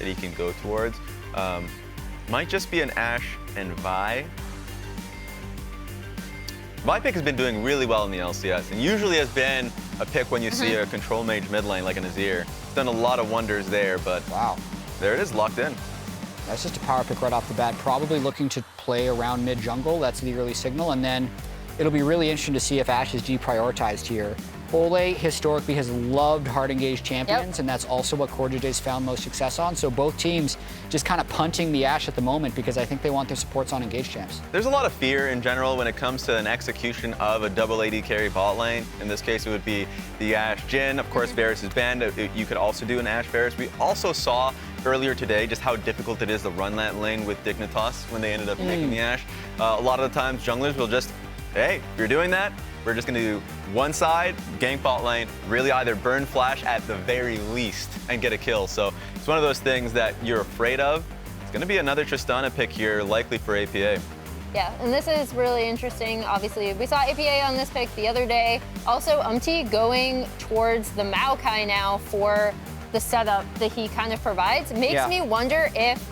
that he can go towards. Might just be an Ashe and Vi. My pick has been doing really well in the LCS, and usually has been a pick when you see a control mage mid lane like an Azir. It's done a lot of wonders there, but wow, there it is, locked in. That's just a power pick right off the bat. Probably looking to play around mid jungle. That's the early signal, and then it'll be really interesting to see if Ashe is deprioritized here. Olleh historically has loved hard engaged champions, and that's also what CoreJJ's found most success on. So both teams just kind of punting the Ashe at the moment because I think they want their supports on engaged champs. There's a lot of fear in general when it comes to an execution of a double AD carry bot lane. In this case, it would be the Ashe Jhin. Of course, Varus is banned. You could also do an Ashe Varus. We also saw earlier today just how difficult it is to run that lane with Dignitas when they ended up making the Ashe. A lot of the times, junglers will just, hey, if you're doing that, we're just going to do one side, gank bot lane, really either burn flash at the very least and get a kill. So it's one of those things that you're afraid of. It's going to be another Tristana pick here, likely for APA. Yeah, and this is really interesting. Obviously, we saw APA on this pick the other day. Also, Umti going towards the Maokai now for the setup that he kind of provides. Makes me wonder if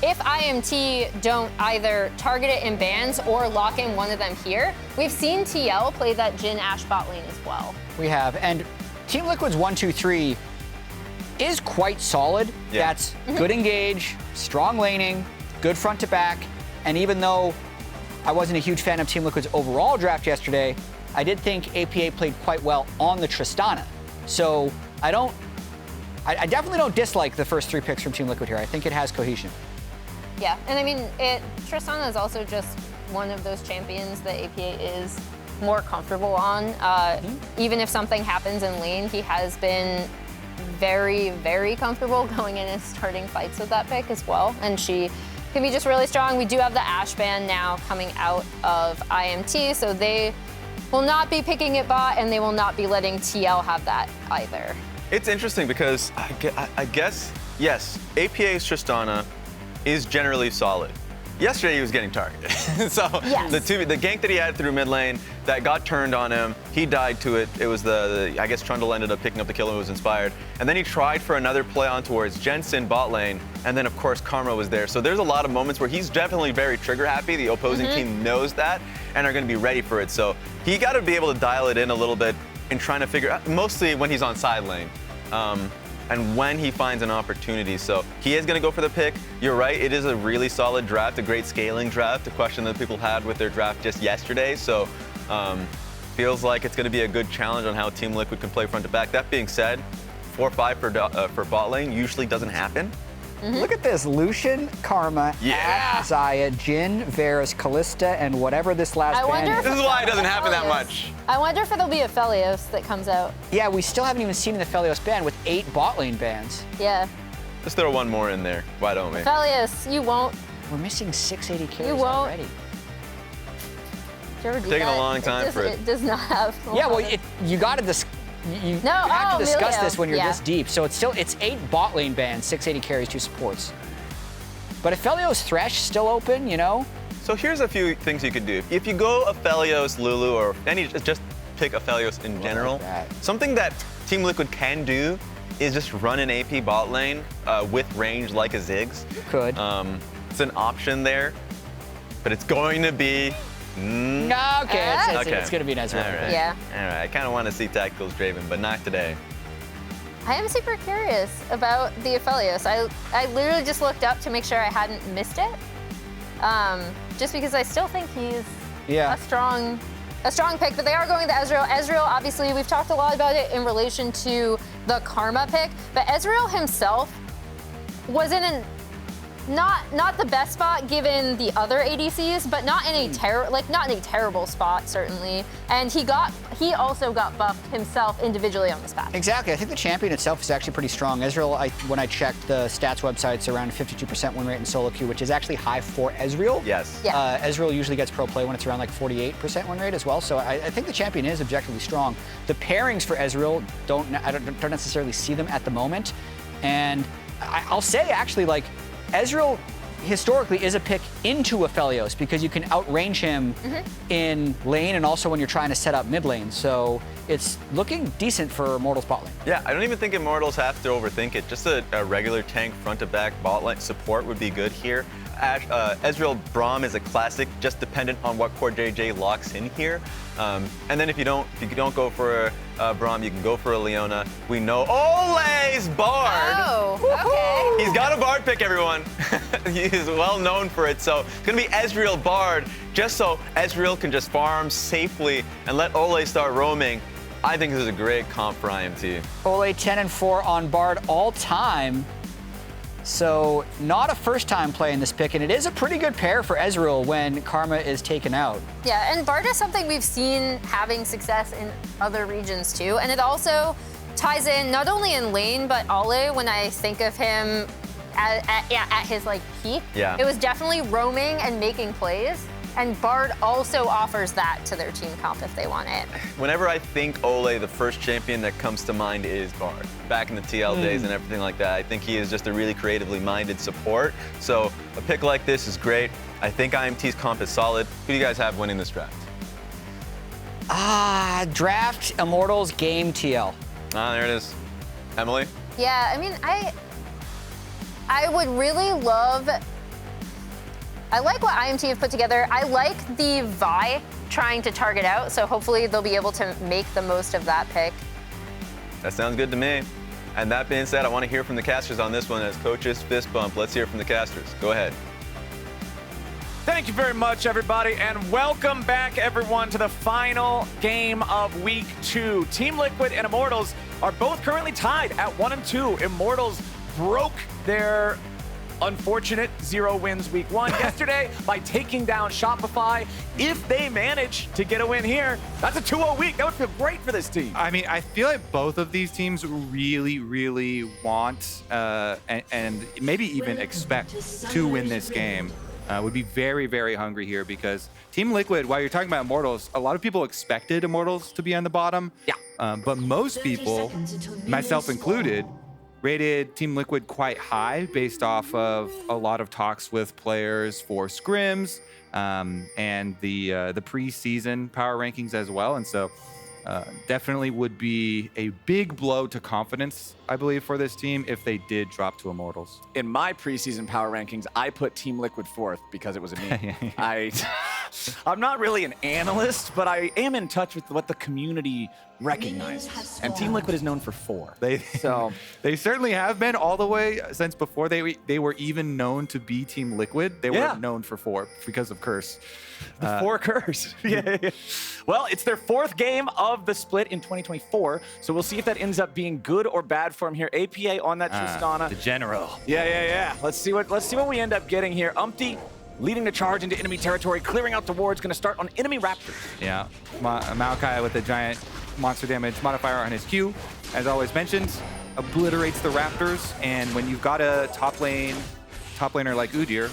IMT don't either target it in bans or lock in one of them here. We've seen TL play that Jhin Ashe bot lane as well. We have, and Team Liquid's 1-2-3 is quite solid. That's good engage, strong laning, good front to back, and even though I wasn't a huge fan of Team Liquid's overall draft yesterday, I did think APA played quite well on the Tristana. So I definitely don't dislike the first 3 picks from Team Liquid here. I think it has cohesion. Yeah, and I mean, Tristana is also just one of those champions that APA is more comfortable on. Even if something happens in lane, he has been very, very comfortable going in and starting fights with that pick as well. And she can be just really strong. We do have the Ashe ban now coming out of IMT, so they will not be picking it bot, and they will not be letting TL have that either. It's interesting because I guess, yes, APA's Tristana is generally solid. Yesterday he was getting targeted. So the gank that he had through mid lane that got turned on him, he died to it. It was I guess Trundle ended up picking up the kill and was inspired. And then he tried for another play on towards Jensen bot lane, and then of course Karma was there. So there's a lot of moments where he's definitely very trigger happy. The opposing team knows that and are gonna be ready for it. So he gotta be able to dial it in a little bit and trying to figure out, mostly when he's on side lane. And when he finds an opportunity. So he is going to go for the pick. You're right, it is a really solid draft, a great scaling draft, a question that people had with their draft just yesterday. So feels like it's going to be a good challenge on how Team Liquid can play front to back. That being said, 4-5 for bot lane usually doesn't happen. Look at this, Lucian, Karma, Ashe, Xayah, Jhin, Varus, Kalista, and whatever this last ban is. This is why it doesn't happen that much. I wonder if it'll be Aphelios that comes out. Yeah, we still haven't even seen the Aphelios ban with 8 bot lane bans. Yeah. Let's throw one more in there. Why don't we? Aphelios, you won't. We're missing 680 carries already. Taking a long time for it. It does not have. Yeah, well, you got to you have to discuss this when you're this deep. So it's 8 bot lane bans, 680 carries, 2 supports. But Aphelios Thresh still open, you know? So here's a few things you could do. If you go Aphelios, Lulu, or just pick Aphelios in general, something that Team Liquid can do is just run an AP bot lane with range like a Ziggs. You could. It's an option there, but it's going to be it's going to be an Ezreal. All right. Yeah. All right. I kind of want to see Tacticals Draven, but not today. I am super curious about the Aphelios. I literally just looked up to make sure I hadn't missed it. Just because I still think he's a strong pick, but they are going to Ezreal. Ezreal, obviously, we've talked a lot about it in relation to the Karma pick, but Ezreal himself was in not the best spot given the other ADCs, but not in a terrible spot certainly. And he also got buffed himself individually on this patch. Exactly. I think the champion itself is actually pretty strong. Ezreal, when I checked the stats websites, around 52% win rate in solo queue, which is actually high for Ezreal. Yes. Yeah. Ezreal usually gets pro play when it's around like 48% win rate as well. So I think the champion is objectively strong. The pairings for Ezreal I don't necessarily see them at the moment. And I'll say actually, like, Ezreal historically is a pick into Aphelios because you can outrange him in lane and also when you're trying to set up mid lane. So it's looking decent for Immortals bot lane. Yeah, I don't even think Immortals have to overthink it. Just a regular tank front to back bot lane support would be good here. Ezreal Braum is a classic, just dependent on what CoreJJ locks in here. And then if you don't go for Braum, you can go for a Leona. We know Olleh's Bard. Oh, okay. He's got a Bard pick, everyone. He is well known for it. So it's gonna be Ezreal Bard, just so Ezreal can just farm safely and let Olleh start roaming. I think this is a great comp for IMT. Olleh 10-4 on Bard all time. So not a first-time play in this pick, and it is a pretty good pair for Ezreal when Karma is taken out. Yeah, and Bard is something we've seen having success in other regions too, and it also ties in not only in lane, but Olleh, when I think of him at his like peak, it was definitely roaming and making plays. And Bard also offers that to their team comp if they want it. Whenever I think Olleh, the first champion that comes to mind is Bard. Back in the TL days and everything like that, I think he is just a really creatively minded support. So a pick like this is great. I think IMT's comp is solid. Who do you guys have winning this draft? Draft Immortals game TL. There it is. Emily? Yeah, I mean, I would really love. I like what IMT have put together. I like the Vi trying to target out, so hopefully they'll be able to make the most of that pick. That sounds good to me. And that being said, I want to hear from the casters on this one as coaches fist bump. Let's hear from the casters. Go ahead. Thank you very much, everybody, and welcome back, everyone, to the final game of Week 2. Team Liquid and Immortals are both currently tied at 1-2. Immortals broke their unfortunate 0 wins Week 1 yesterday by taking down Shopify. If they manage to get a win here, that's a 2-0 week. That would feel great for this team. I mean, I feel like both of these teams really, really want and maybe even expect to win this game. Would be very, very hungry here because Team Liquid, while you're talking about Immortals, a lot of people expected Immortals to be on the bottom. Yeah. But most people, myself included, rated Team Liquid quite high based off of a lot of talks with players for scrims and the pre-season power rankings as well. And so definitely would be a big blow to confidence, I believe, for this team if they did drop to Immortals. In my preseason power rankings, I put Team Liquid 4th because it was a me. I'm not really an analyst, but I am in touch with what the community recognizes. And Team Liquid is known for 4. They certainly have been all the way since before they were even known to be Team Liquid. They were known for 4 because of Curse. The 4 Curse. Yeah. Well, it's their 4th game of the split in 2024, so we'll see if that ends up being good or bad for him here. APA on that Tristana. The general. Yeah. Let's see what we end up getting here. Umti leading the charge into enemy territory, clearing out the wards, going to start on enemy Raptors. Yeah, Maokai with a giant monster damage modifier on his Q, as always mentioned, obliterates the Raptors. And when you've got a top laner like Udyr,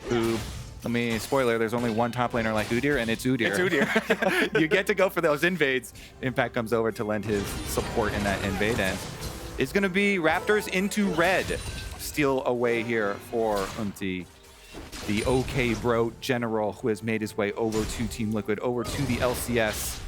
who, let me spoiler, there's only one top laner like Udyr, and it's Udyr. It's Udyr. You get to go for those invades. Impact comes over to lend his support in that invade, and it's going to be Raptors into red. Steal away here for Umti, the OK bro general who has made his way over to Team Liquid, over to the LCS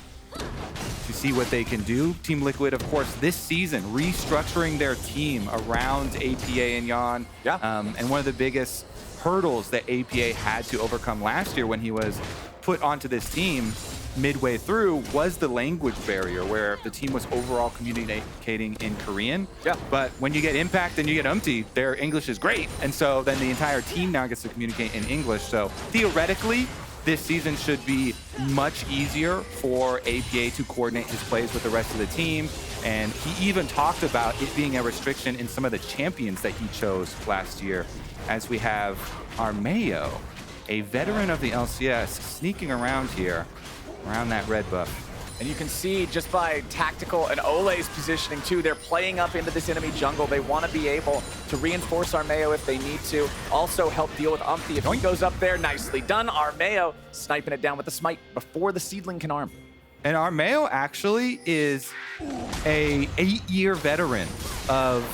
to see what they can do. Team Liquid, of course, this season restructuring their team around APA and Yeon. And one of the biggest hurdles that APA had to overcome last year when he was put onto this team midway through was the language barrier, where the team was overall communicating in Korean. But when you get Impact and you get Umti, their English is great. And so then the entire team now gets to communicate in English. So theoretically, this season should be much easier for APA to coordinate his plays with the rest of the team. And he even talked about it being a restriction in some of the champions that he chose last year, as we have Armao, a veteran of the LCS, sneaking around here, around that red buff. And you can see just by tactical and Olleh's positioning too, they're playing up into this enemy jungle. They want to be able to reinforce Armao if they need to. Also help deal with Umti if he goes up there. Nicely done. Armao sniping it down with the smite before the seedling can arm. And Armao actually is a 8-year veteran of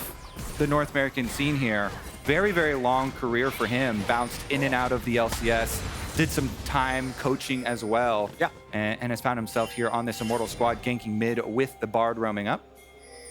the North American scene here. very, very long career for him. Bounced in and out of the LCS. Did some time coaching as well. Yeah. And has found himself here on this Immortal squad, ganking mid with the Bard roaming up.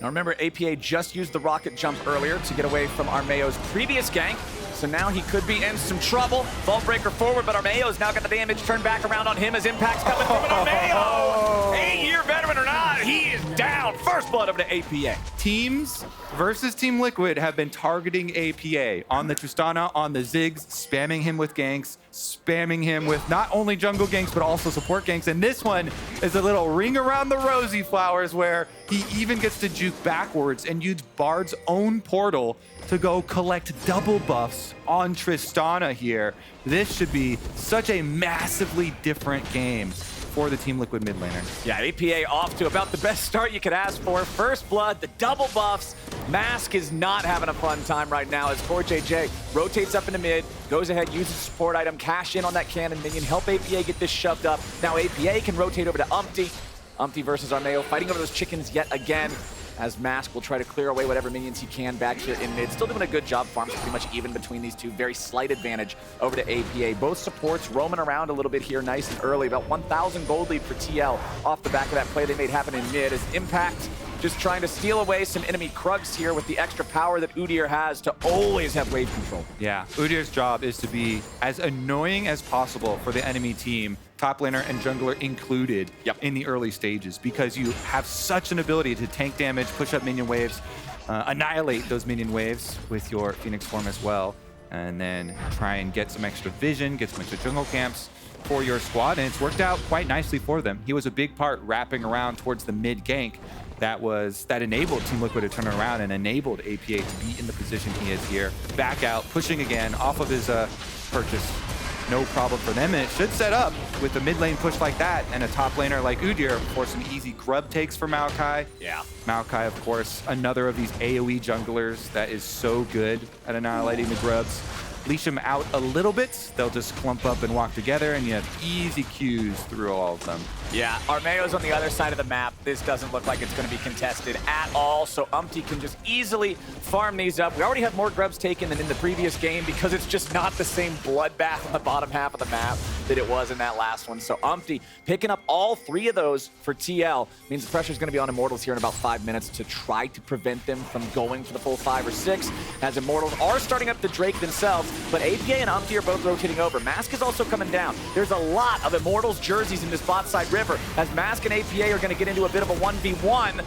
Now remember, APA just used the rocket jump earlier to get away from Armao's previous gank. So now he could be in some trouble. Vault breaker forward, but Armao's now got the damage turned back around on him as Impact's coming from an Armao. 8-year veteran or not, he is down. First blood over to APA. Teams versus Team Liquid have been targeting APA on the Tristana, on the Ziggs, spamming him with ganks, spamming him with not only jungle ganks, but also support ganks. And this one is a little ring around the rosy flowers where he even gets to juke backwards and use Bard's own portal to go collect double buffs on Tristana here. This should be such a massively different game for the Team Liquid mid laner. Yeah, APA off to about the best start you could ask for. First blood, the double buffs. Mask is not having a fun time right now as CoreJJ rotates up into mid, goes ahead, uses support item, cash in on that cannon minion, help APA get this shoved up. Now APA can rotate over to Umti. Umti versus Armao, fighting over those chickens yet again, as Mask will try to clear away whatever minions he can back here in mid. Still doing a good job. Farms pretty much even between these two. Very slight advantage over to APA. Both supports roaming around a little bit here nice and early. About 1,000 gold lead for TL off the back of that play they made happen in mid, as Impact just trying to steal away some enemy Krugs here with the extra power that Udyr has to always have wave control. Yeah, Udyr's job is to be as annoying as possible for the enemy team, top laner and jungler included, in the early stages, because you have such an ability to tank damage, push up minion waves, annihilate those minion waves with your Phoenix form as well, and then try and get some extra vision, get some extra jungle camps for your squad, and it's worked out quite nicely for them. He was a big part wrapping around towards the mid gank that enabled Team Liquid to turn around and enabled APA to be in the position he is here. Back out, pushing again off of his purchase. No problem for them, and it should set up with a mid lane push like that and a top laner like Udyr for some easy grub takes for Maokai. Yeah. Maokai, of course, another of these AoE junglers that is so good at annihilating the grubs. Leash them out a little bit, they'll just clump up and walk together, and you have easy Qs through all of them. Yeah, Armao's on the other side of the map. This doesn't look like it's going to be contested at all, so Umti can just easily farm these up. We already have more grubs taken than in the previous game because it's just not the same bloodbath on the bottom half of the map that it was in that last one. So Umti picking up all 3 of those for TL means the pressure's going to be on Immortals here in about 5 minutes to try to prevent them from going for the full 5 or 6, as Immortals are starting up the Drake themselves, but APA and Umti are both rotating over. Mask is also coming down. There's a lot of Immortals jerseys in this bot side river, as Mask and APA are going to get into a bit of a 1v1.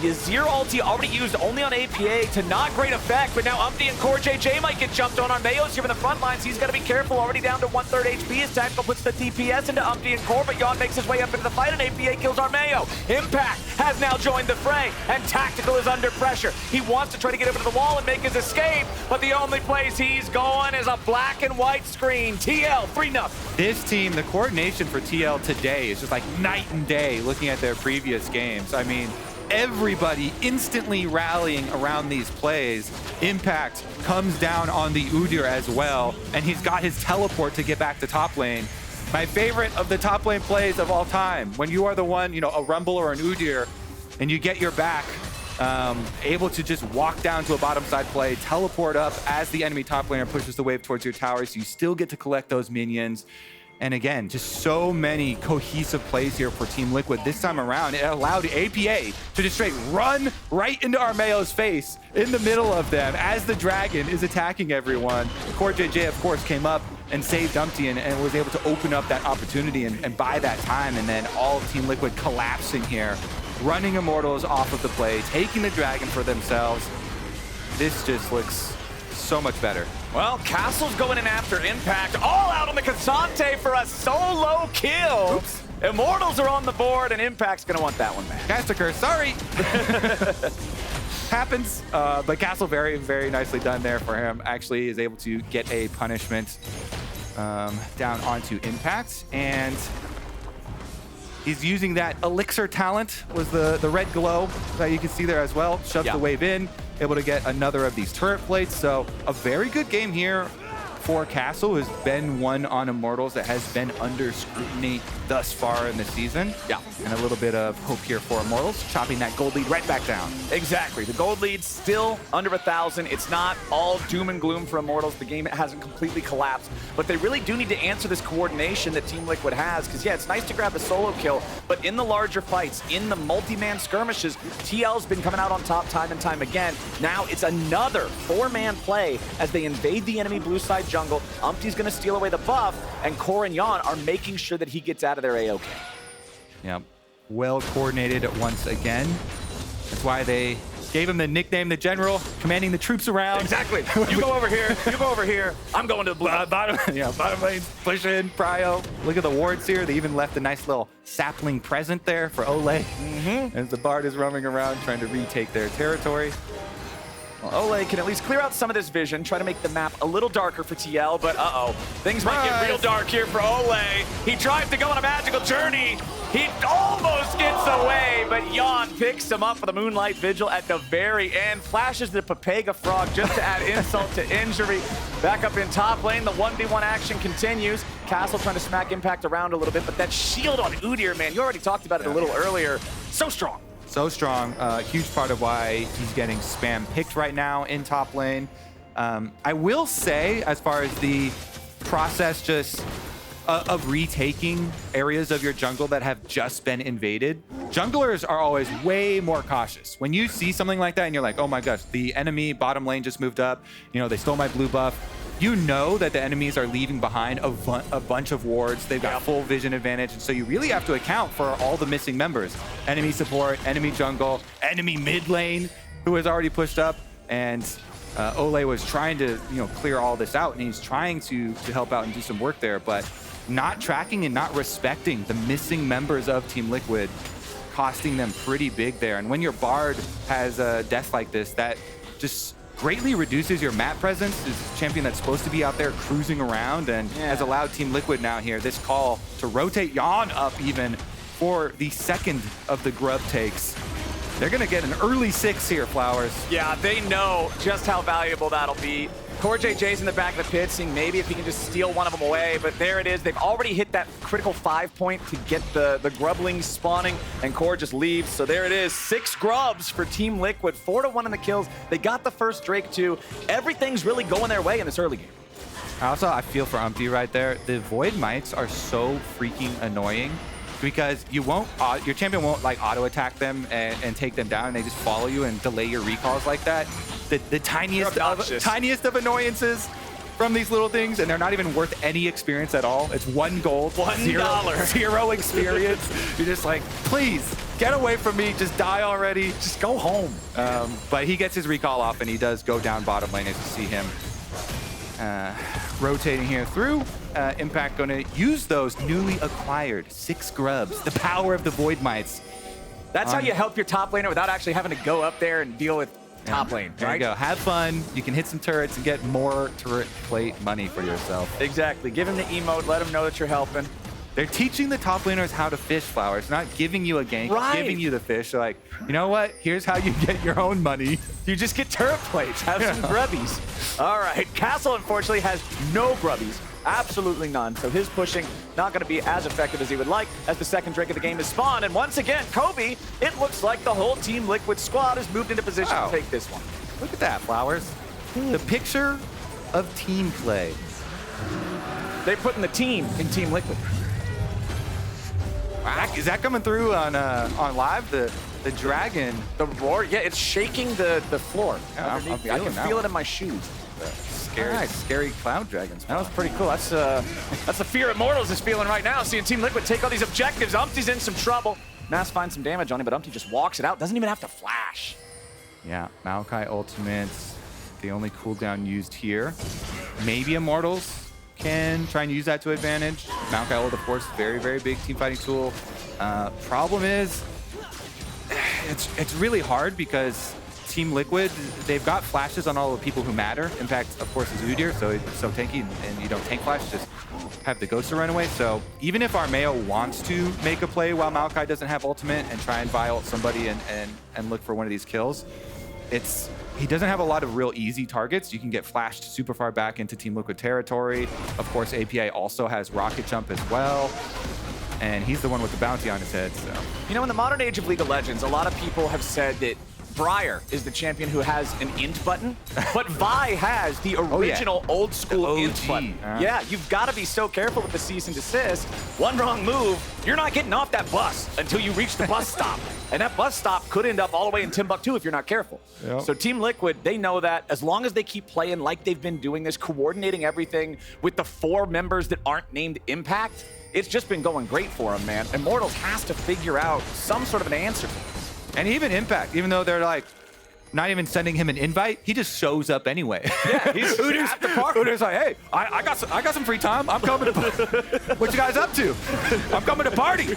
The Azir ulti already used only on APA to not great effect, but now Umti and CoreJJ might get jumped on. Armao's here in the front lines. He's got to be careful. Already down to 1/3 HP. His Tactical puts the DPS into Umti and Core, but Yeon makes his way up into the fight, and APA kills Armao. Impact has now joined the fray, and Tactical is under pressure. He wants to try to get over to the wall and make his escape, but the only place he's going is a black and white screen. TL 3-0. This team, the coordination for TL today is just like night and day looking at their previous games. I mean, everybody instantly rallying around these plays. Impact comes down on the Udyr as well, and he's got his teleport to get back to top lane. My favorite of the top lane plays of all time, when you are the one, a Rumble or an Udyr, and you get your back, able to just walk down to a bottom side play, teleport up as the enemy top laner pushes the wave towards your towers. You still get to collect those minions. And again, just so many cohesive plays here for Team Liquid. This time around, it allowed APA to just straight run right into Armao's face in the middle of them as the dragon is attacking everyone. CoreJJ, of course, came up and saved Umti and was able to open up that opportunity and buy that time. And then all of Team Liquid collapsing here, running Immortals off of the play, taking the dragon for themselves. This just looks so much better. Well, Castle's going in after Impact, all out on the Ksante for a solo kill. Oops. Immortals are on the board, and Impact's going to want that one back. Castiker, sorry. Happens, but Castle very, very nicely done there for him. Actually is able to get a punishment down onto Impact, and he's using that elixir talent, was the red glow that you can see there as well. Shoves the wave in, able to get another of these turret plates. So a very good game here for Castle, who's been one on Immortals that has been under scrutiny thus far in the season. Yeah. And a little bit of hope here for Immortals, chopping that gold lead right back down. Exactly. The gold lead's still under 1,000. It's not all doom and gloom for Immortals. The game hasn't completely collapsed, but they really do need to answer this coordination that Team Liquid has, because yeah, it's nice to grab the solo kill, but in the larger fights, in the multi-man skirmishes, TL's been coming out on top time and time again. Now it's another 4-man play as they invade the enemy blue side jungle. Umti's gonna steal away the buff, and Core and Yeon are making sure that he gets out of their AOK. Yeah, well coordinated once again. That's why they gave him the nickname the General, commanding the troops around. Exactly. You go over here, you go over here. I'm going to the blue. Bottom lane, push in, Prio. Look at the wards here. They even left a nice little sapling present there for Olleh. As the Bard is roaming around trying to retake their territory. Well, Olleh can at least clear out some of this vision, try to make the map a little darker for TL, but things might get real dark here for Olleh. He tries to go on a magical journey. He almost gets away, but Yeon picks him up with a Moonlight Vigil at the very end, flashes the Pepega Frog just to add insult to injury. Back up in top lane, the 1v1 action continues. Castle trying to smack Impact around a little bit, but that shield on Udyr, man, you already talked about it a little earlier. So strong. So strong, huge part of why he's getting spam picked right now in top lane. I will say, as far as the process just of retaking areas of your jungle that have just been invaded, junglers are always way more cautious. When you see something like that and you're like, oh my gosh, the enemy bottom lane just moved up, you know, they stole my blue buff, you know that the enemies are leaving behind a bunch of wards. They've got full vision advantage, and so you really have to account for all the missing members. Enemy support, enemy jungle, enemy mid lane, who has already pushed up, and Olleh was trying to clear all this out, and he's trying to help out and do some work there, but not tracking and not respecting the missing members of Team Liquid, costing them pretty big there. And when your Bard has a death like this, that just greatly reduces your map presence. This champion that's supposed to be out there cruising around, and has allowed Team Liquid now here this call to rotate Yeon up even for the second of the grub takes. They're gonna get an early 6 here, Flowers. Yeah, they know just how valuable that'll be. CoreJJ's in the back of the pit, seeing maybe if he can just steal one of them away, but there it is. They've already hit that critical 5 point to get the grublings spawning, and Core just leaves. So there it is, 6 grubs for Team Liquid, 4-1 in the kills. They got the first Drake too. Everything's really going their way in this early game. Also, I feel for Umti right there. The Void Mites are so freaking annoying, because your champion won't like auto attack them and take them down, and they just follow you and delay your recalls like that. The tiniest of annoyances from these little things, and they're not even worth any experience at all. It's $1 gold, zero experience. You're just like, please get away from me, just die already, just go home. But he gets his recall off, and he does go down bottom lane as you see him rotating here through. Impact going to use those newly acquired 6 grubs, the power of the Void Mites. That's how you help your top laner without actually having to go up there and deal with top lane, there right? you go. Have fun. You can hit some turrets and get more turret plate money for yourself. Exactly. Give him the emote. Let him know that you're helping. They're teaching the top laners how to fish, Flowers, not giving you a gank, giving you the fish. They're like, you know what? Here's how you get your own money. You just get turret plates. Have some grubbies. All right. Castle, unfortunately, has no grubbies. Absolutely none. So his pushing not going to be as effective as he would like as the second drink of the game is spawned. And once again, Kobe, it looks like the whole Team Liquid squad has moved into position to take this one. Look at that, Flowers. The picture of team play. They're putting the team in Team Liquid. Wow. Is that coming through on live? The dragon. The roar? Yeah, it's shaking the floor. Yeah, I can feel it in my shoes. Scary cloud dragons. That was pretty cool. That's the fear Immortals is feeling right now, seeing Team Liquid take all these objectives. Umti's in some trouble. Mass finds some damage on him, but Umti just walks it out. Doesn't even have to flash. Yeah, Maokai ultimates, the only cooldown used here. Maybe Immortals can try and use that to advantage. Maokai ult, of course, very, very big team fighting tool. Problem is, it's really hard because Team Liquid, they've got flashes on all the people who matter. In fact, of course, is Udyr, so it's so tanky, and you don't tank flash, just have the ghost to run away. So even if Armao wants to make a play while Maokai doesn't have ultimate and try and vi-ult somebody and look for one of these kills, he doesn't have a lot of real easy targets. You can get flashed super far back into Team Liquid territory. Of course, API also has rocket jump as well. and he's the one with the bounty on his head. So, you know, in the modern age of League of Legends, a lot of people have said that Briar is the champion who has an int button, but Vi has the original old school int button. Yeah, you've got to be so careful with the cease and desist. One wrong move, you're not getting off that bus until you reach the bus stop. And that bus stop could end up all the way in Timbuktu if you're not careful. Yep. So Team Liquid, they know that. As long as they keep playing like they've been doing this, coordinating everything with the 4 members that aren't named Impact, it's just been going great for them, man. Immortals has to figure out some sort of an answer. And even Impact, even though they're like not even sending him an invite, he just shows up anyway. Yeah, he's at the park. Udyr's like, hey, I got some free time. I'm coming to. What you guys up to? I'm coming to party.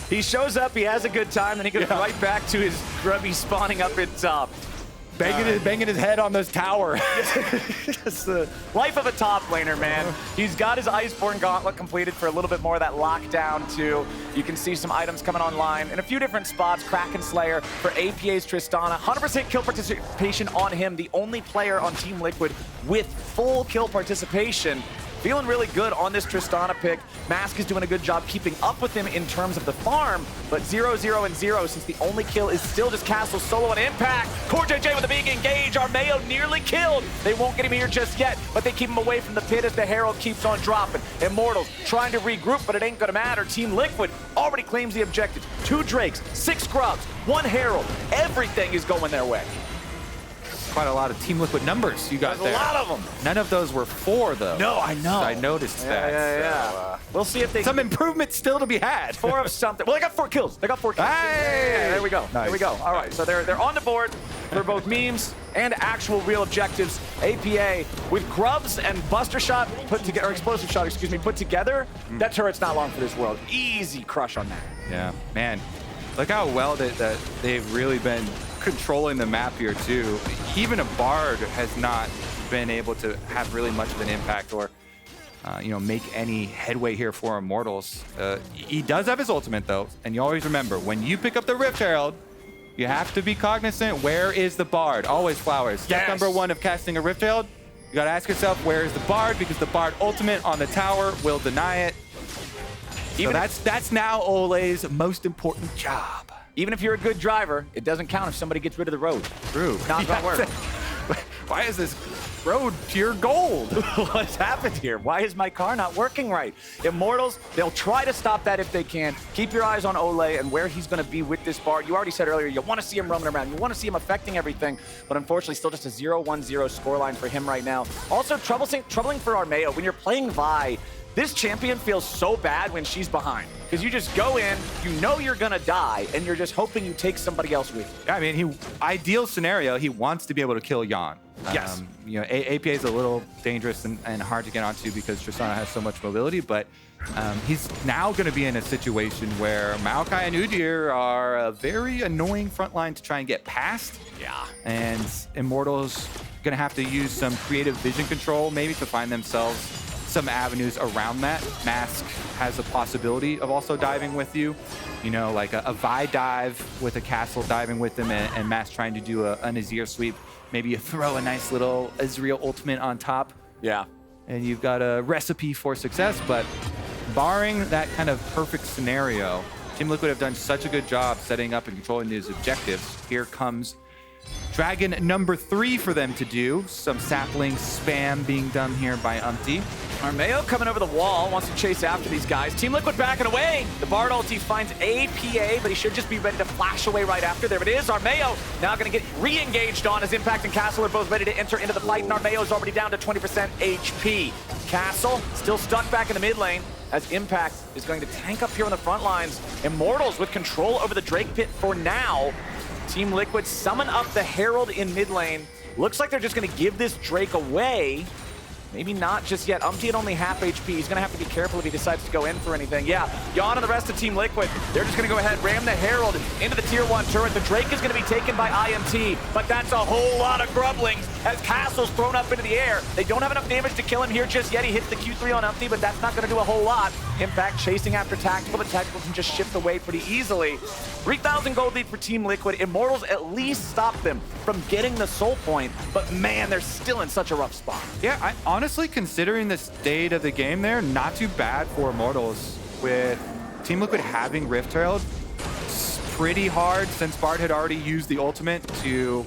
He shows up, he has a good time, then he goes right back to his grubby spawning up at top. Banging his head on this tower. It's the life of a top laner, man. He's got his Iceborne Gauntlet completed for a little bit more of that lockdown, too. You can see some items coming online in a few different spots. Kraken Slayer for APA's Tristana. 100% kill participation on him, the only player on Team Liquid with full kill participation. Feeling really good on this Tristana pick. Mask is doing a good job keeping up with him in terms of the farm, but 0-0 and 0 since the only kill is still just Castle solo and Impact. CoreJJ with a big engage. Armao nearly killed. They won't get him here just yet, but they keep him away from the pit as the Herald keeps on dropping. Immortals trying to regroup, but it ain't gonna matter. Team Liquid already claims the objective. 2 Drakes, 6 Scrubs, 1 Herald. Everything is going their way. Quite a lot of Team Liquid numbers you got there. A lot of them. None of those were 4, though. No, I know. I noticed that. Yeah. So, we'll see if they... Some improvement still to be had. 4 of something. Well, they got 4 kills. They got 4 kills. Hey! Yeah, there we go. Nice. There we go. All right, so they're on the board for both memes and actual real objectives. APA with Grubs and Buster Shot put together, or Explosive Shot, excuse me, put together. That turret's not long for this world. Easy crush on that. Yeah, man. Look how well that they've really been controlling the map here too. Even a Bard has not been able to have really much of an impact or make any headway here for Immortals. He does have his ultimate though, and you always remember when you pick up the Rift Herald, you have to be cognizant, where is the Bard? Always flowers. Step number 1 of casting a Rift Herald, you gotta ask yourself, where is the Bard? Because the Bard ultimate on the tower will deny it. So that's now Olleh's most important job. Even if you're a good driver, it doesn't count if somebody gets rid of the road. True. Not gonna work. Why is this road pure gold? What's happened here? Why is my car not working right? Immortals, they'll try to stop that if they can. Keep your eyes on Olleh and where he's going to be with this Bard. You already said earlier, you want to see him roaming around. You want to see him affecting everything. But unfortunately, still just a 0-1-0 scoreline for him right now. Also, troubling for Armao. When you're playing Vi, this champion feels so bad when she's behind. Because you just go in, you know you're gonna die, and you're just hoping you take somebody else with you. Yeah, I mean, ideal scenario, he wants to be able to kill Yeon. Yes. APA is a little dangerous and hard to get onto because Tristana has so much mobility, but he's now going to be in a situation where Maokai and Udyr are a very annoying front line to try and get past. Yeah. And Immortals going to have to use some creative vision control maybe to find themselves some avenues around that. Mask has a possibility of also diving with you. Like a Vi dive with a Castle diving with them and Mask trying to do an Azir sweep. Maybe you throw a nice little Ezreal ultimate on top. Yeah. And you've got a recipe for success, but barring that kind of perfect scenario, Team Liquid have done such a good job setting up and controlling these objectives. Here comes Dragon number 3 for them to do. Some sapling spam being done here by Umti. Armao coming over the wall, wants to chase after these guys. Team Liquid backing away. The Bard ulti finds APA, but he should just be ready to flash away right after. There it is. Armao now going to get re-engaged on as Impact and Castle are both ready to enter into the fight, and Armao is already down to 20% HP. Castle still stuck back in the mid lane as Impact is going to tank up here on the front lines. Immortals with control over the Drake pit for now. Team Liquid summon up the Herald in mid lane. Looks like they're just going to give this Drake away. Maybe not just yet. Umti at only half HP. He's going to have to be careful if he decides to go in for anything. Yeah, Yeon and the rest of Team Liquid, they're just going to go ahead, ram the Herald into the tier 1 turret. The Drake is going to be taken by IMT, but that's a whole lot of grubblings as Castle's thrown up into the air. They don't have enough damage to kill him here just yet. He hits the Q3 on Umti, but that's not going to do a whole lot. Impact chasing after Tactical, but Tactical can just shift away pretty easily. 3,000 gold lead for Team Liquid. Immortals at least stop them from getting the soul point, but man, they're still in such a rough spot. Yeah, honestly, considering the state of the game there, not too bad for Immortals. with Team Liquid having Rift Herald, it's pretty hard since Bard had already used the ultimate to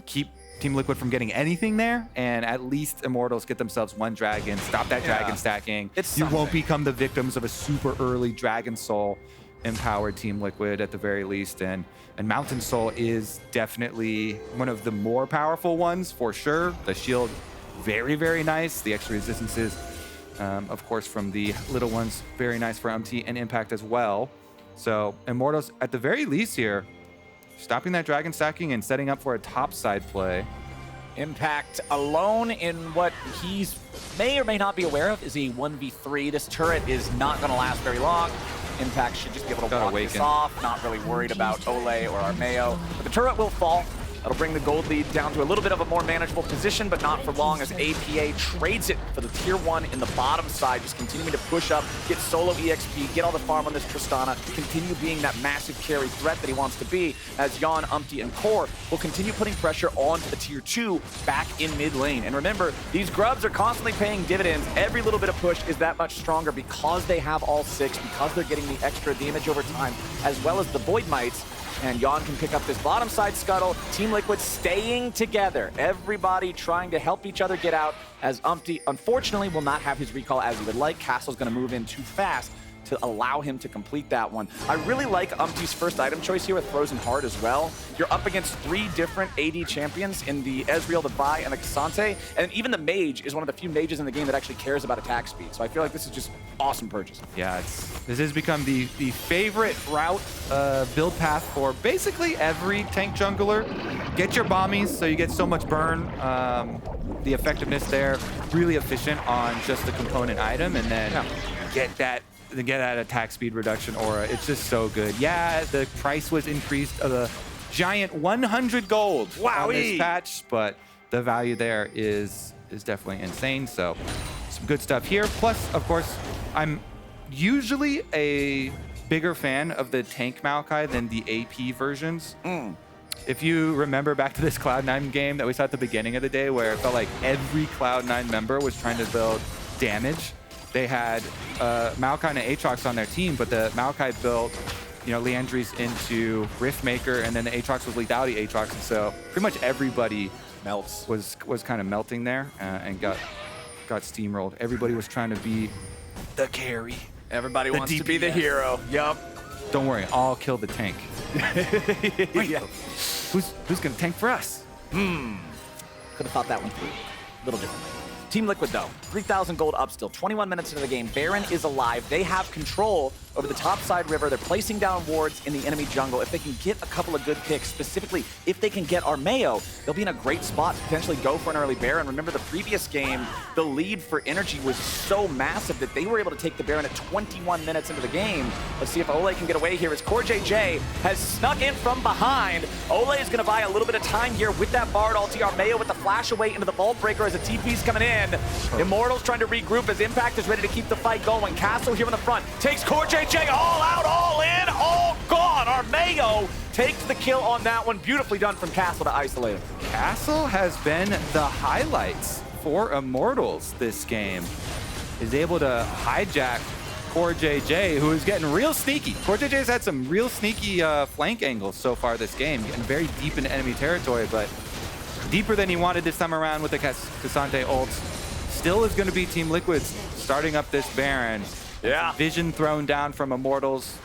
keep Team Liquid from getting anything there, and at least Immortals get themselves one dragon, stop that dragon stacking. You won't become the victims of a super early Dragon Soul empowered Team Liquid at the very least, and Mountain Soul is definitely one of the more powerful ones for sure. The shield, very, very nice. The extra resistances, of course, from the little ones, very nice for Umti and Impact as well. So Immortals, at the very least here, stopping that dragon stacking and setting up for a top side play. Impact alone in what he's may or may not be aware of is a 1v3. This turret is not going to last very long. Impact should just be able to walk this off, not really worried about Olleh or Armao. But the turret will fall. That'll bring the gold lead down to a little bit of a more manageable position, but not for long as APA trades it for the tier 1 in the bottom side, just continuing to push up, get solo EXP, get all the farm on this Tristana, continue being that massive carry threat that he wants to be, as Yeon, Umti, and Core will continue putting pressure onto the tier 2 back in mid lane. And remember, these grubs are constantly paying dividends. Every little bit of push is that much stronger because they have all 6, because they're getting the extra damage over time, as well as the Void Mites. And Yeon can pick up this bottom side scuttle. Team Liquid staying together. Everybody trying to help each other get out, as Umti, unfortunately, will not have his recall as he would like. Castle's going to move in too fast to allow him to complete that one. I really like Umti's first item choice here with Frozen Heart as well. You're up against 3 different AD champions in the Ezreal, the Vi, and the Ksante, and even the Mage is one of the few mages in the game that actually cares about attack speed. So I feel like this is just awesome purchase. Yeah, this has become the favorite route build path for basically every tank jungler. Get your bombies so you get so much burn. The effectiveness there, really efficient on just the component item, and then get that attack speed reduction aura. It's just so good. Yeah, the price was increased of a giant 100 gold on this patch, but the value there is definitely insane. So some good stuff here. Plus, of course, I'm usually a bigger fan of the tank Maokai than the AP versions. If you remember back to this Cloud9 game that we saw at the beginning of the day, where it felt like every Cloud9 member was trying to build damage. They had Maokai and Aatrox on their team, but the Maokai built, Liandry's into Riftmaker, and then the Aatrox was lethality Aatrox, and so pretty much everybody was kind of melting there and got steamrolled. Everybody was trying to be the carry. Everybody wants to be the hero. Yup. Don't worry, I'll kill the tank. Wait, who's gonna tank for us? Could have thought that one through a little differently. Team Liquid, though, 3,000 gold up still. 21 minutes into the game. Baron is alive. They have control over the top side river. They're placing down wards in the enemy jungle. If they can get a couple of good picks, specifically if they can get Armao, they'll be in a great spot to potentially go for an early Baron. Remember, the previous game, the lead for Energy was so massive that they were able to take the Baron at 21 minutes into the game. Let's see if Olleh can get away here as CoreJJ has snuck in from behind. Olleh is going to buy a little bit of time here with that Bard ulti. Armao with the flash away into the Vault Breaker as the TP's coming in. Immortals trying to regroup as Impact is ready to keep the fight going. Castle here in the front takes CoreJJ all out, all in, all gone. Armao takes the kill on that one. Beautifully done from Castle to isolate him. Castle has been the highlights for Immortals this game. Is able to hijack CoreJJ, who is getting real sneaky. CoreJJ's had some real sneaky flank angles so far this game, getting very deep into enemy territory, but deeper than he wanted this time around with the Ksante ults. Still is going to be Team Liquid's starting up this Baron. Yeah. Vision thrown down from Immortals.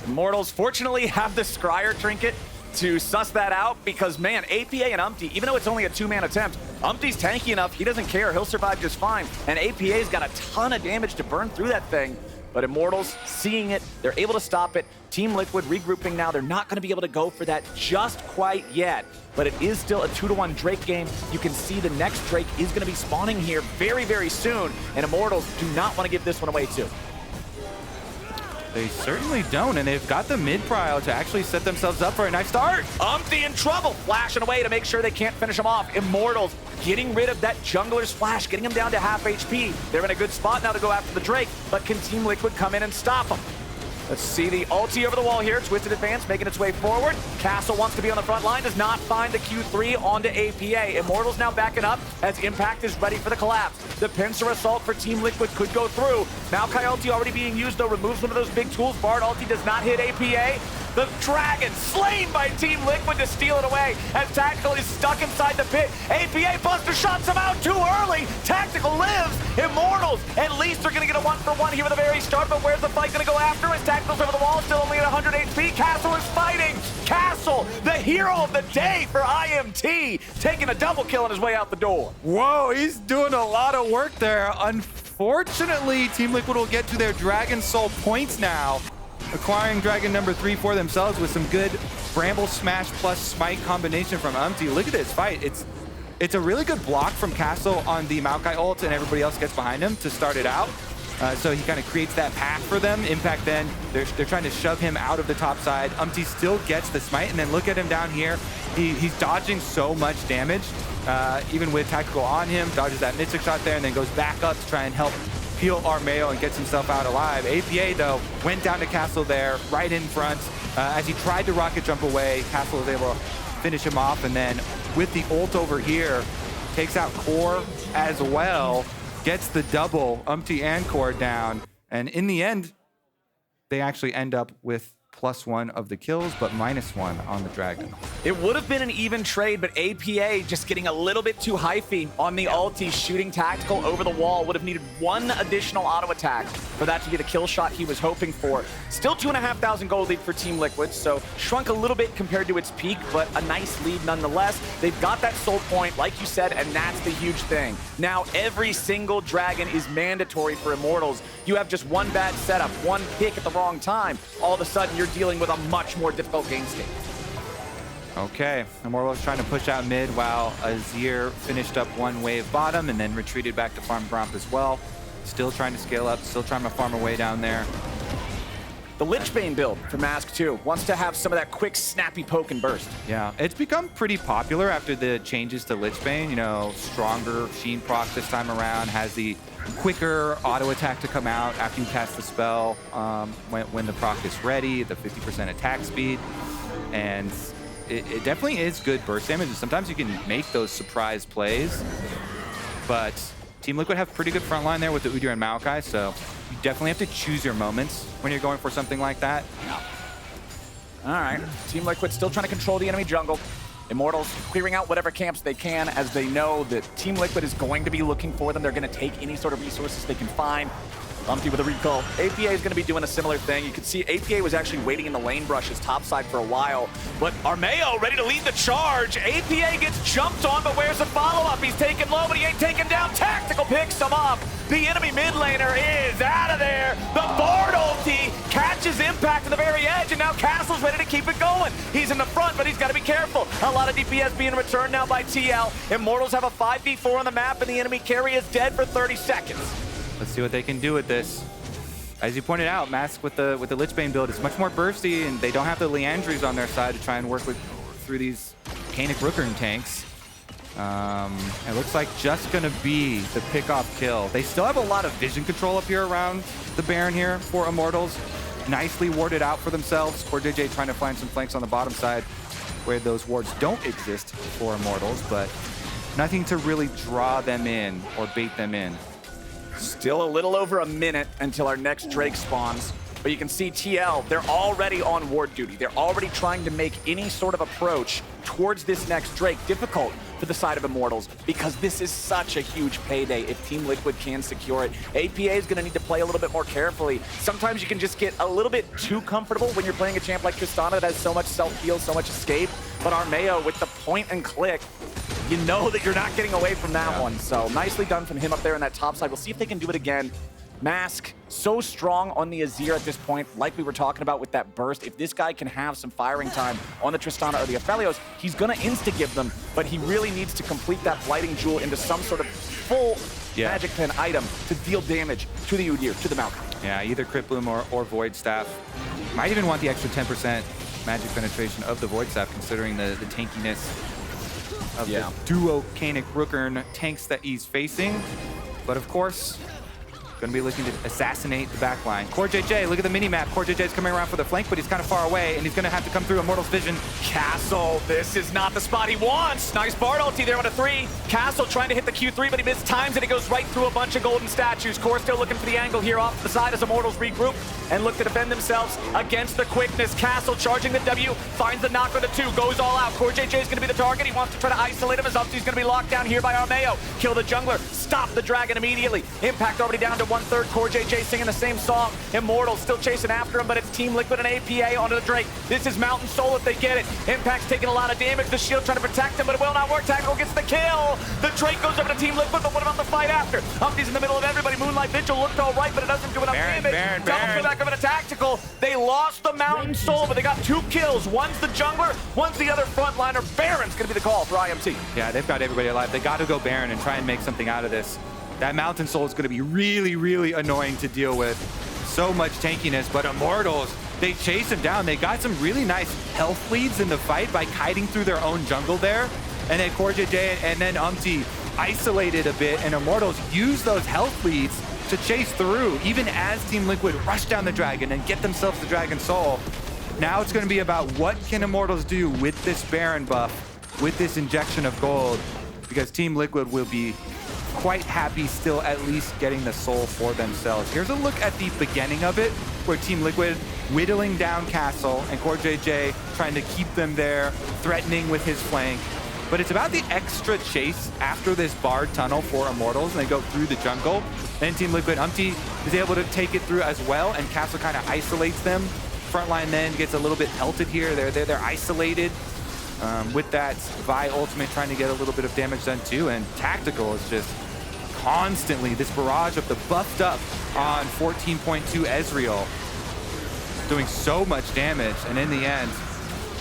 Immortals fortunately have the Scryer trinket to suss that out because, man, APA and Umti, even though it's only a 2-man attempt, Umti's tanky enough, he doesn't care, he'll survive just fine. And APA's got a ton of damage to burn through that thing. But Immortals seeing it, they're able to stop it. Team Liquid regrouping now. They're not going to be able to go for that just quite yet. But it is still a 2-to-1 Drake game. You can see the next Drake is going to be spawning here very, very soon. And Immortals do not want to give this one away too. They certainly don't, and they've got the mid-prio to actually set themselves up for a nice start. Umti in trouble, flashing away to make sure they can't finish him off. Immortals getting rid of that jungler's flash, getting him down to half HP. They're in a good spot now to go after the Drake, but can Team Liquid come in and stop him? Let's see the ulti over the wall here. Twisted Advance making its way forward. Castle wants to be on the front line, does not find the Q3 onto APA. Immortals now backing up as Impact is ready for the collapse. The pincer assault for Team Liquid could go through. Maokai ulti already being used though, removes one of those big tools. Bard ulti does not hit APA. The Dragon slain by Team Liquid to steal it away as Tactical is stuck inside the pit. APA Buster shots him out too early. Tactical lives. Immortals at least are going to get a 1-for-1 here at the very start, but where's the fight going to go after? As Tactical's over the wall, still only at 100 HP. Castle is fighting. Castle, the hero of the day for IMT, taking a double kill on his way out the door. Whoa, he's doing a lot of work there. Unfortunately, Team Liquid will get to their Dragon Soul points now, acquiring Dragon number 3 for themselves with some good Bramble Smash plus Smite combination from Umti. Look at this fight. It's a really good block from Castle on the Maokai ult, and everybody else gets behind him to start it out. So he kind of creates that path for them. Impact then, they're trying to shove him out of the top side. Umti still gets the Smite, and then look at him down here. He's dodging so much damage, even with Tactical on him. Dodges that Mystic shot there, and then goes back up to try and help peel Armao and gets himself out alive. APA, though, went down to Castle there, right in front. As he tried to rocket jump away, Castle was able to finish him off, and then with the ult over here, takes out Core as well, gets the double, Umti and Core down, and in the end, they actually end up with +1 of the kills, but -1 on the Dragon. It would have been an even trade, but APA just getting a little bit too hyphy on the ulti, shooting Tactical over the wall. Would have needed 1 additional auto attack for that to be the kill shot he was hoping for. Still 2,500 gold lead for Team Liquid, so shrunk a little bit compared to its peak, but a nice lead nonetheless. They've got that soul point, like you said, and that's the huge thing. Now every single Dragon is mandatory for Immortals. You have just one bad setup, one pick at the wrong time. All of a sudden, you're dealing with a much more difficult game state. Okay, Immortals trying to push out mid while Azir finished up one wave bottom and then retreated back to farm Gromp as well. Still trying to scale up, still trying to farm away down there. The Lichbane build for Mask 2 wants to have some of that quick, snappy poke and burst. Yeah, it's become pretty popular after the changes to Lichbane. You know, stronger Sheen proc this time around, has the quicker auto attack to come out after you cast the spell when the proc is ready, the 50% attack speed, and it definitely is good burst damage. Sometimes you can make those surprise plays, but Team Liquid have pretty good front line there with the Udyr and Maokai, so you definitely have to choose your moments when you're going for something like that. All right, Team Liquid still trying to control the enemy jungle. Immortals clearing out whatever camps they can, as they know that Team Liquid is going to be looking for them. They're going to take any sort of resources they can find. Umti with a recall. APA is going to be doing a similar thing. You can see APA was actually waiting in the lane brushes topside for a while, but Armao ready to lead the charge. APA gets jumped on, but where's the follow-up? He's taken low, but he ain't taken down. Tactical picks him up. The enemy mid laner is out of there. The Bard ulti catches Impact to the very edge, and now Castle's ready to keep it going. He's in the front, but he's got to be careful. A lot of DPS being returned now by TL. Immortals have a 5v4 on the map, and the enemy carry is dead for 30 seconds. Let's see what they can do with this. As you pointed out, Mask with the Lichbane build is much more bursty, and they don't have the Leandries on their side to try and work through these Kaenic Rookern tanks. It looks like just gonna be the pick-off kill. They still have a lot of vision control up here around the Baron here for Immortals. Nicely warded out for themselves. CoreJJ trying to find some flanks on the bottom side where those wards don't exist for Immortals, but nothing to really draw them in or bait them in. Still a little over a minute until our next Drake spawns. But you can see TL, they're already on ward duty. They're already trying to make any sort of approach towards this next Drake difficult for the side of Immortals, because this is such a huge payday if Team Liquid can secure it. APA is going to need to play a little bit more carefully. Sometimes you can just get a little bit too comfortable when you're playing a champ like Tristana that has so much self-heal, so much escape. But Armao with the point and click, you know that you're not getting away from that one. So nicely done from him up there in that top side. We'll see if they can do it again. Mask, so strong on the Azir at this point, like we were talking about with that burst. If this guy can have some firing time on the Tristana or the Aphelios, he's going to insta-give them, but he really needs to complete that Blighting Jewel into some sort of full Magic Pen item to deal damage to the Udyr, to the Maokai. Yeah, either Crit Bloom or Void Staff. Might even want the extra 10% magic penetration of the Void Staff, considering the tankiness of the duo Kaenic Rookern tanks that he's facing. But of course, Going to be looking to assassinate the backline. CoreJJ, look at the mini-map. CoreJJ is coming around for the flank, but he's kind of far away, and he's going to have to come through Immortals vision. Castle, this is not the spot he wants. Nice Bard ulti there on a 3. Castle trying to hit the Q3, but he missed times, and it goes right through a bunch of golden statues. Core still looking for the angle here off the side as Immortals regroup and look to defend themselves against the quickness. Castle charging the W, finds the knock with the 2, goes all out. CoreJJ is going to be the target. He wants to try to isolate him as Umti's going to be locked down here by Armao. Kill the jungler, stop the dragon immediately. Impact already down to 1/3. CoreJJ singing the same song. Immortals still chasing after him, but it's Team Liquid and APA onto the Drake. This is Mountain Soul if they get it. Impact's taking a lot of damage. The shield trying to protect him, but it will not work. Tactical gets the kill. The Drake goes over to Team Liquid, but what about the fight after? Umti's in the middle of everybody. Moonlight Vigil looked all right, but it doesn't do enough damage. Double kill back over to Tactical. They lost the Mountain Soul, but they got 2 kills. One's the jungler, one's the other frontliner. Baron's gonna be the call for IMT. Yeah, they've got everybody alive. They got to go Baron and try and make something out of this. That Mountain Soul is going to be really, really annoying to deal with. So much tankiness, but Immortals, they chase him down. They got some really nice health leads in the fight by kiting through their own jungle there. And then CoreJJ and then Umti isolated a bit, and Immortals use those health leads to chase through, even as Team Liquid rush down the dragon and get themselves the Dragon Soul. Now it's going to be about what can Immortals do with this Baron buff, with this injection of gold, because Team Liquid will be quite happy still at least getting the soul for themselves. Here's a look at the beginning of it, where Team Liquid whittling down Castle and CoreJJ trying to keep them there, threatening with his flank. But it's about the extra chase after this barred tunnel for Immortals, and they go through the jungle. Then Team Liquid, Umti is able to take it through as well, and Castle kind of isolates them. Frontline then gets a little bit pelted here. They're isolated. With that Vi ultimate trying to get a little bit of damage done too, and Tactical is just constantly this barrage of the buffed up on 14.2 Ezreal doing so much damage, and in the end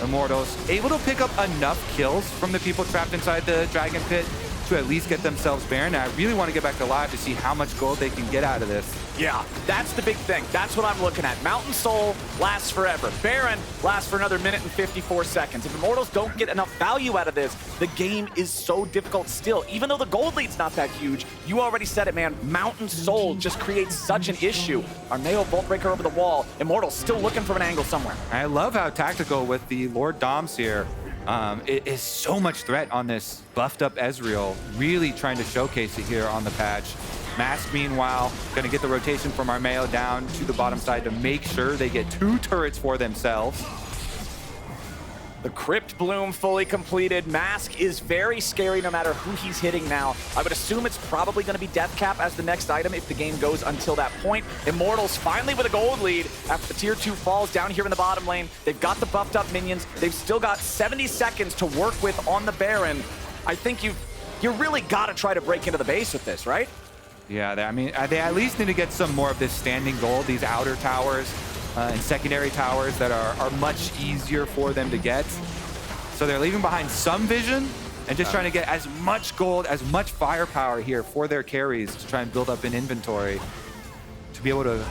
Immortals able to pick up enough kills from the people trapped inside the dragon pit to at least get themselves Baron. Now, I really want to get back to live to see how much gold they can get out of this. Yeah, that's the big thing. That's what I'm looking at. Mountain Soul lasts forever. Baron lasts for another minute and 54 seconds. If Immortals don't get enough value out of this, the game is so difficult still. Even though the gold lead's not that huge, you already said it, man. Mountain Soul just creates such an issue. Armao Vault Breaker over the wall. Immortals still looking for an angle somewhere. I love how Tactical with the Lord Doms here. It is so much threat on this buffed up Ezreal, really trying to showcase it here on the patch. Mask, meanwhile, going to get the rotation from Armao down to the bottom side to make sure they get 2 turrets for themselves. The Crypt Bloom fully completed. Mask is very scary no matter who he's hitting now. I would assume it's probably going to be Death Cap as the next item if the game goes until that point. Immortals finally with a gold lead after the tier 2 falls down here in the bottom lane. They've got the buffed up minions. They've still got 70 seconds to work with on the Baron. I think you really got to try to break into the base with this, right? Yeah, I mean, they at least need to get some more of this standing gold, these outer towers. And secondary towers that are much easier for them to get. So they're leaving behind some vision and just trying to get as much gold, as much firepower here for their carries to try and build up an inventory to be able to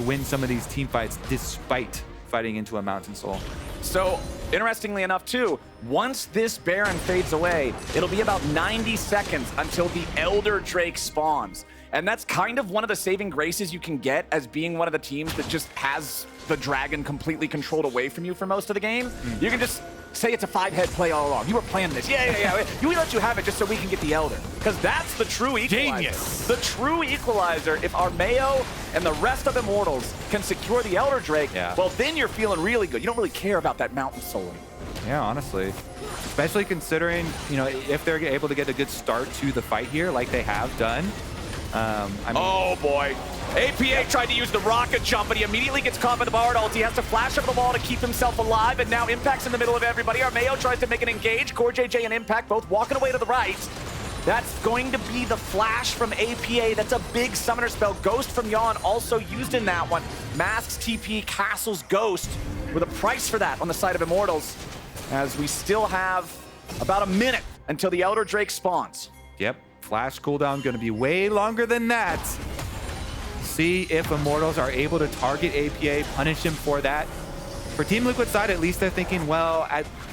win some of these team fights despite fighting into a Mountain Soul. So, interestingly enough too, once this Baron fades away, it'll be about 90 seconds until the Elder Drake spawns. And that's kind of one of the saving graces you can get as being one of the teams that just has the dragon completely controlled away from you for most of the game. You can just say it's a 5-head play all along. You were planning this. Yeah. We let you have it just so we can get the Elder. Because that's the true equalizer. Genius. The true equalizer. If Armao and the rest of Immortals can secure the Elder Drake, well, then you're feeling really good. You don't really care about that Mountain Soul anymore. Yeah, honestly. Especially considering, you know, if they're able to get a good start to the fight here like they have done. I mean, oh boy. APA tried to use the rocket jump, but he immediately gets caught by the Bard ult. He has to flash over the wall to keep himself alive, and now Impact's in the middle of everybody. Armao tries to make an engage. CoreJJ and Impact both walking away to the right. That's going to be the flash from APA. That's a big summoner spell. Ghost from Yeon also used in that one. Mask's TP, Castle's Ghost, with a price for that on the side of Immortals, as we still have about a minute until the Elder Drake spawns. Yep. Flash cooldown going to be way longer than that. See if Immortals are able to target APA, punish him for that. For Team Liquid side, at least they're thinking, well,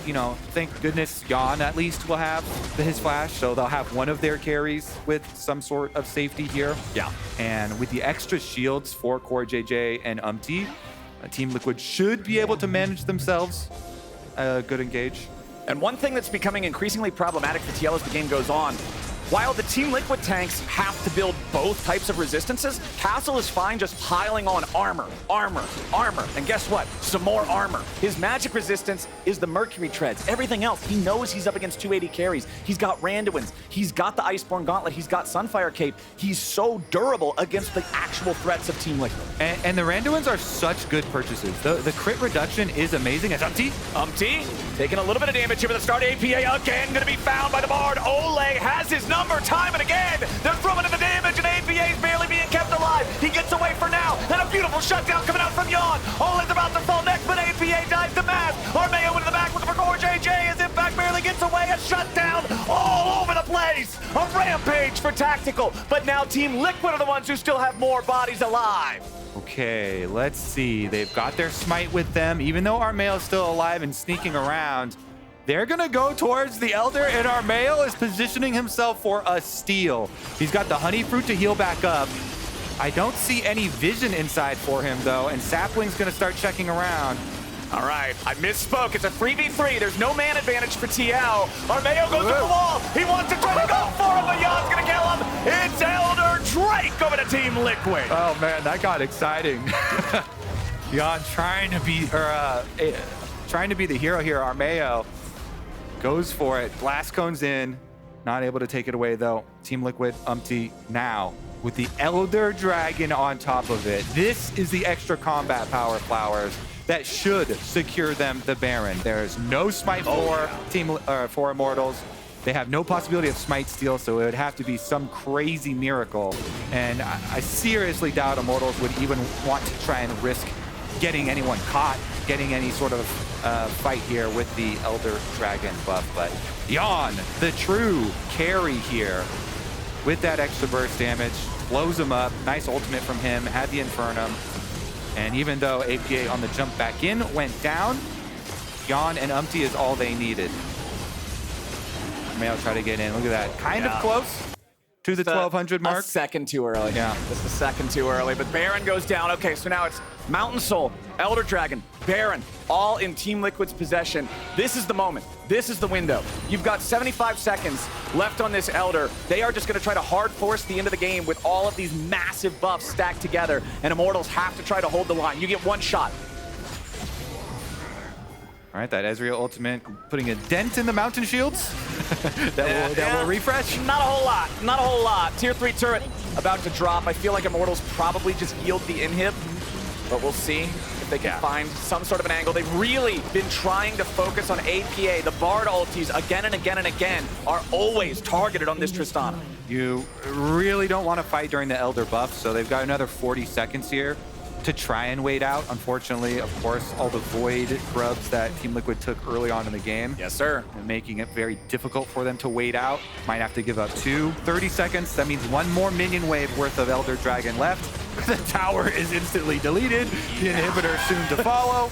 you know, thank goodness Yeon at least will have his flash, so they'll have one of their carries with some sort of safety here. Yeah. And with the extra shields for CoreJJ and Umti, Team Liquid should be able to manage themselves a good engage. And one thing that's becoming increasingly problematic for TL as the game goes on, while the Team Liquid tanks have to build both types of resistances, Castle is fine just piling on armor, armor, armor, and guess what? Some more armor. His magic resistance is the Mercury Treads. Everything else, he knows he's up against 280 carries. He's got Randuin's, he's got the Iceborne Gauntlet, he's got Sunfire Cape. He's so durable against the actual threats of Team Liquid. And the Randuin's are such good purchases. The crit reduction is amazing. As Umti taking a little bit of damage here with the start. APA again gonna be found by the Bard. Olleh has his number time and again. They're throwing in the damage and APA is barely being kept alive. He gets away for now and a beautiful shutdown coming out from Yeon. Olleh's about to fall next, but APA dives the mask. Armao into the back looking for CoreJJ as Impact barely gets away. A shutdown all over the place. A rampage for Tactical, but now Team Liquid are the ones who still have more bodies alive. Okay, let's see. They've got their smite with them. Even though Armao is still alive and sneaking around, they're going to go towards the Elder, and Armao is positioning himself for a steal. He's got the Honey Fruit to heal back up. I don't see any vision inside for him, though, and Sapling's going to start checking around. All right, I misspoke. It's a 3v3. There's no man advantage for TL. Armao goes to the wall. He wants to try to go for him, but Yeon's going to kill him. It's Elder Drake over to Team Liquid. Oh, man, that got exciting. Yeon trying to be the hero here. Armao goes for it. Blast cones in. Not able to take it away, though. Team Liquid, Umti, now with the Elder Dragon on top of it. This is the extra combat power flowers that should secure them the Baron. There's no smite for Immortals. They have no possibility of smite steal, so it would have to be some crazy miracle. And I seriously doubt Immortals would even want to try and risk getting anyone caught, getting any sort of fight here with the Elder Dragon buff. But Yeon, the true carry here, with that extra burst damage, blows him up. Nice ultimate from him, had the Infernum. And even though APA on the jump back in went down, Yeon and Umti is all they needed. Mayo try to get in. Look at that. Kind of close to the 1200 mark. A second too early. Yeah. Just a second too early. But Baron goes down. Okay, so now it's Mountain Soul, Elder Dragon, Baron, all in Team Liquid's possession. This is the moment. This is the window. You've got 75 seconds left on this Elder. They are just going to try to hard force the end of the game with all of these massive buffs stacked together, and Immortals have to try to hold the line. You get one shot. All right, that Ezreal ultimate putting a dent in the mountain shields. that will refresh. Not a whole lot. Not a whole lot. Tier 3 turret about to drop. I feel like Immortals probably just yield the inhib, but we'll see if they can find some sort of an angle. They've really been trying to focus on APA. The Bard ultis again and again and again are always targeted on this Tristana. You really don't want to fight during the Elder buff, so they've got another 40 seconds here to try and wait out. Unfortunately, of course, all the Void grubs that Team Liquid took early on in the game. Yes, sir. And making it very difficult for them to wait out. Might have to give up 30 seconds. That means one more minion wave worth of Elder Dragon left. The tower is instantly deleted. The inhibitor soon to follow.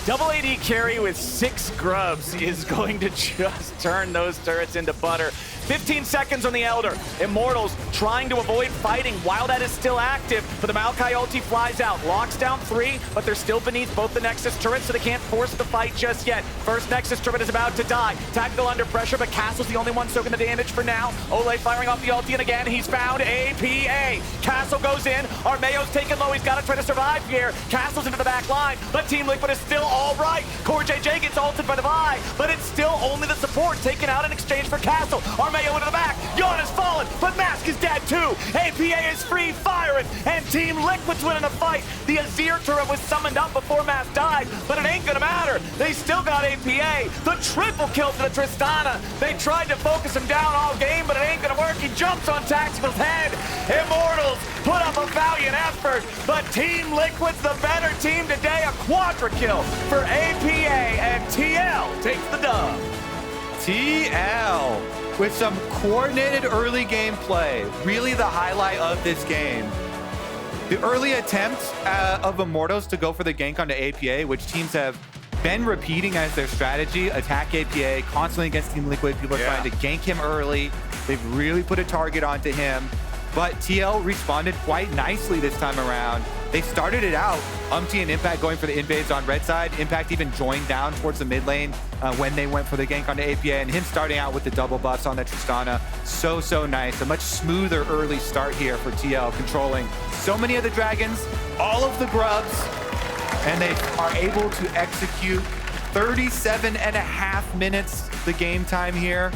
Double AD carry with 6 grubs is going to just turn those turrets into butter. 15 seconds on the Elder. Immortals trying to avoid fighting while that is still active, but the Maokai ulti flies out. Locks down 3, but they're still beneath both the Nexus turrets, so they can't force the fight just yet. First Nexus turret is about to die. Tactical under pressure, but Castle's the only one soaking the damage for now. Olleh firing off the ulti, and again, he's found APA. Castle goes in. Armao's taken low. He's got to try to survive here. Castle's into the back line, but Team Liquid is still all right. CoreJJ gets ulted by the Vi, but it's still only the support taken out in exchange for Castle. Armao into the back. Yeon has fallen, but Mask is dead too. APA is free firing, and Team Liquid's winning the fight. The Azir turret was summoned up before Mask died, but it ain't gonna matter. They still got APA. The triple kill to the Tristana. They tried to focus him down all game, but it ain't gonna work. He jumps on Tactical's head. Immortals put up a valiant effort, but Team Liquid's the better team today. A quadra kill for APA, and TL takes the dub. TL with some coordinated early game play. Really the highlight of this game. The early attempt of Immortals to go for the gank onto APA, which teams have been repeating as their strategy, attack APA, constantly against Team Liquid. People are trying to gank him early. They've really put a target onto him. But TL responded quite nicely this time around. They started it out, Umti and Impact going for the invades on red side. Impact even joined down towards the mid lane when they went for the gank onto APA, and him starting out with the double buffs on the Tristana. So nice. A much smoother early start here for TL, controlling so many of the dragons, all of the grubs, and they are able to execute 37.5 minutes the game time here.